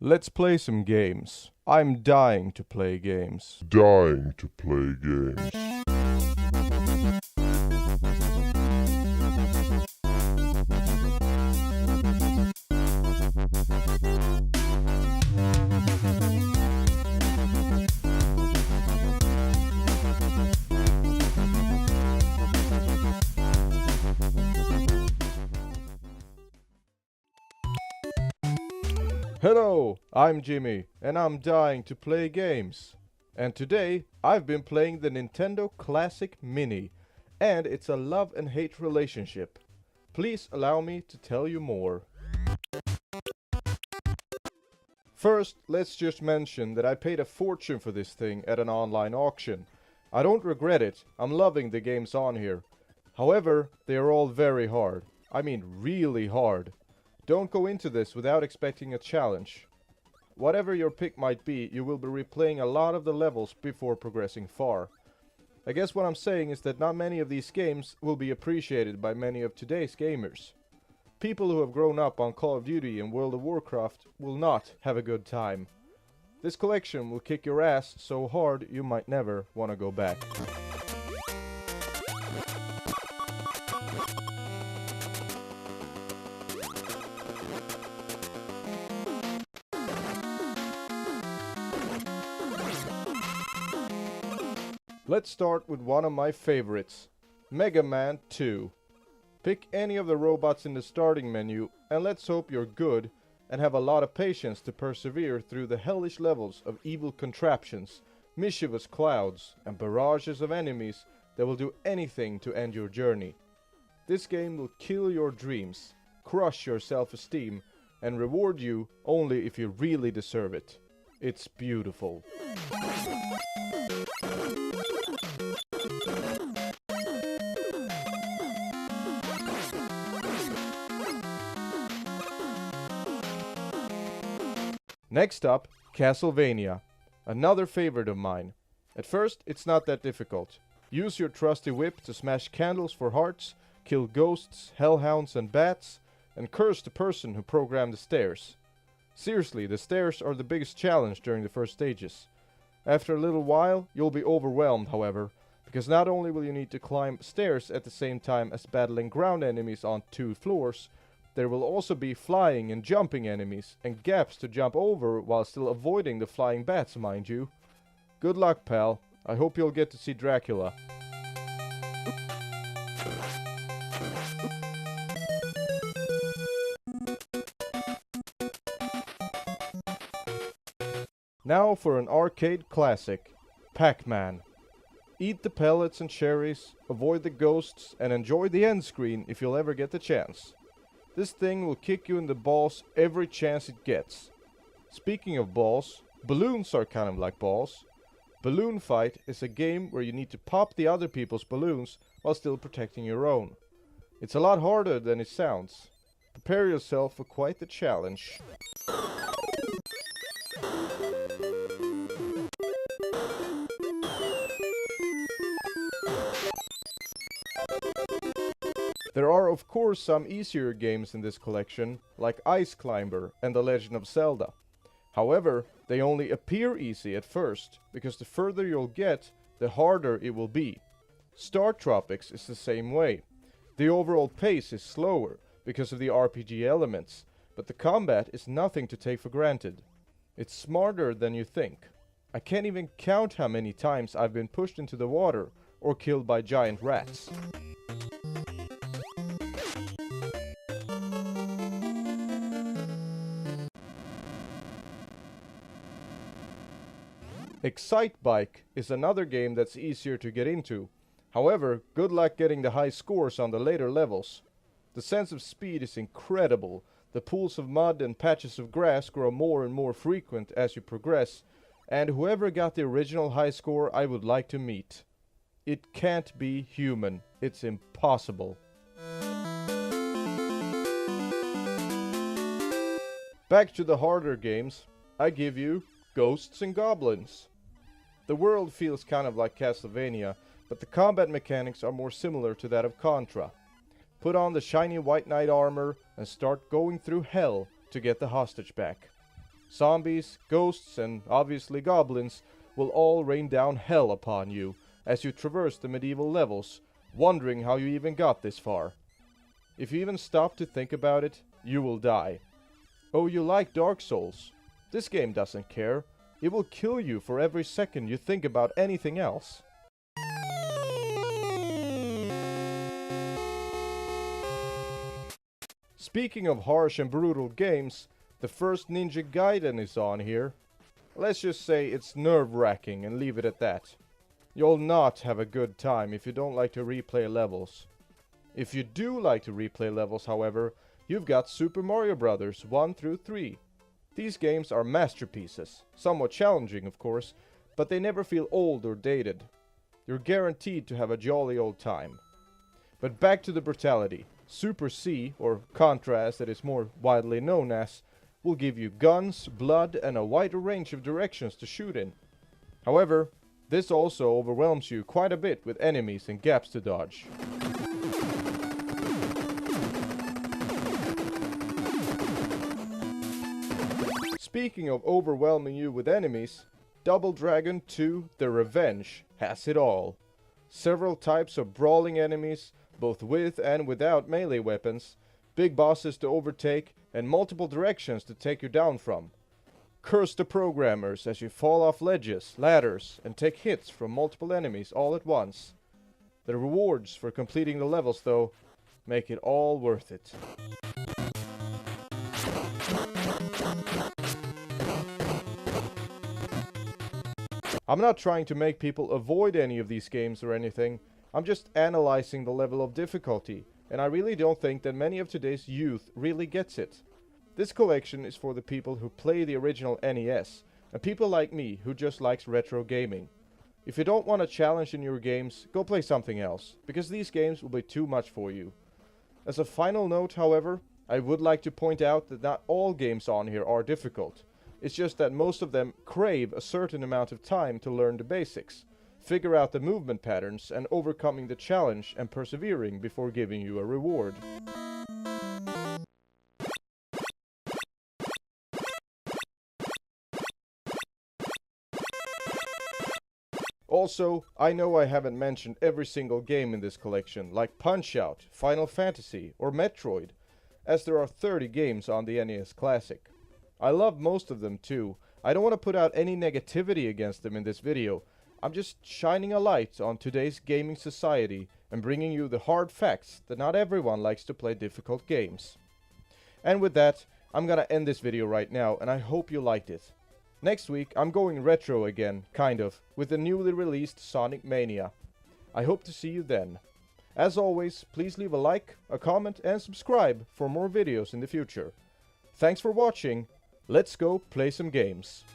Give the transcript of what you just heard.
Let's play some games. I'm dying to play games. Dying to play games. Hello, I'm Jimmy, and I'm dying to play games. And today, I've been playing the Nintendo Classic Mini, and it's a love and hate relationship. Please allow me to tell you more. First, let's just mention that I paid a fortune for this thing at an online auction. I don't regret it, I'm loving the games on here. However, they are all very hard. I mean really hard. Don't go into this without expecting a challenge. Whatever your pick might be, you will be replaying a lot of the levels before progressing far. I guess what I'm saying is that not many of these games will be appreciated by many of today's gamers. People who have grown up on Call of Duty and World of Warcraft will not have a good time. This collection will kick your ass so hard you might never want to go back. Let's start with one of my favorites, Mega Man 2. Pick any of the robots in the starting menu and let's hope you're good and have a lot of patience to persevere through the hellish levels of evil contraptions, mischievous clouds, and barrages of enemies that will do anything to end your journey. This game will kill your dreams, crush your self-esteem, and reward you only if you really deserve it. It's beautiful. Next up, Castlevania. Another favorite of mine. At first, it's not that difficult. Use your trusty whip to smash candles for hearts, kill ghosts, hellhounds and bats, and curse the person who programmed the stairs. Seriously, the stairs are the biggest challenge during the first stages. After a little while, you'll be overwhelmed, however, because not only will you need to climb stairs at the same time as battling ground enemies on 2 floors, there will also be flying and jumping enemies, and gaps to jump over while still avoiding the flying bats, mind you. Good luck, pal. I hope you'll get to see Dracula. Now for an arcade classic, Pac-Man. Eat the pellets and cherries, avoid the ghosts, and enjoy the end screen if you'll ever get the chance. This thing will kick you in the balls every chance it gets. Speaking of balls, balloons are kind of like balls. Balloon Fight is a game where you need to pop the other people's balloons while still protecting your own. It's a lot harder than it sounds. Prepare yourself for quite the challenge. There are of course some easier games in this collection, like Ice Climber and The Legend of Zelda. However, they only appear easy at first, because the further you'll get, the harder it will be. Star Tropics is the same way. The overall pace is slower, because of the RPG elements, but the combat is nothing to take for granted. It's smarter than you think. I can't even count how many times I've been pushed into the water, or killed by giant rats. Excite Bike is another game that's easier to get into. However, good luck getting the high scores on the later levels. The sense of speed is incredible. The pools of mud and patches of grass grow more and more frequent as you progress, and whoever got the original high score I would like to meet. It can't be human. It's impossible. Back to the harder games, I give you Ghosts and Goblins. The world feels kind of like Castlevania, but the combat mechanics are more similar to that of Contra. Put on the shiny white knight armor and start going through hell to get the hostage back. Zombies, ghosts, and obviously goblins will all rain down hell upon you as you traverse the medieval levels, wondering how you even got this far. If you even stop to think about it, you will die. Oh, you like Dark Souls? This game doesn't care. It will kill you for every second you think about anything else. Speaking of harsh and brutal games, the first Ninja Gaiden is on here. Let's just say it's nerve-wracking and leave it at that. You'll not have a good time if you don't like to replay levels. If you do like to replay levels, however, you've got Super Mario Bros. 1 through 3. These games are masterpieces, somewhat challenging of course, but they never feel old or dated. You're guaranteed to have a jolly old time. But back to the brutality. Super C, or Contra as it is more widely known as, will give you guns, blood, and a wider range of directions to shoot in. However, this also overwhelms you quite a bit with enemies and gaps to dodge. Speaking of overwhelming you with enemies, Double Dragon 2 The Revenge has it all. Several types of brawling enemies, both with and without melee weapons, big bosses to overtake, and multiple directions to take you down from. Curse the programmers as you fall off ledges, ladders, and take hits from multiple enemies all at once. The rewards for completing the levels, though, make it all worth it. I'm not trying to make people avoid any of these games or anything. I'm just analyzing the level of difficulty, and I really don't think that many of today's youth really gets it. This collection is for the people who play the original NES, and people like me who just likes retro gaming. If you don't want a challenge in your games, go play something else, because these games will be too much for you. As a final note, however, I would like to point out that not all games on here are difficult. It's just that most of them crave a certain amount of time to learn the basics, figure out the movement patterns, and overcoming the challenge and persevering before giving you a reward. Also, I know I haven't mentioned every single game in this collection, like Punch-Out, Final Fantasy, or Metroid, as there are 30 games on the NES Classic. I love most of them too. I don't want to put out any negativity against them in this video. I'm just shining a light on today's gaming society and bringing you the hard facts that not everyone likes to play difficult games. And with that, I'm gonna end this video right now, and I hope you liked it. Next week, I'm going retro again, kind of, with the newly released Sonic Mania. I hope to see you then. As always, please leave a like, a comment, and subscribe for more videos in the future. Thanks for watching. Let's go play some games.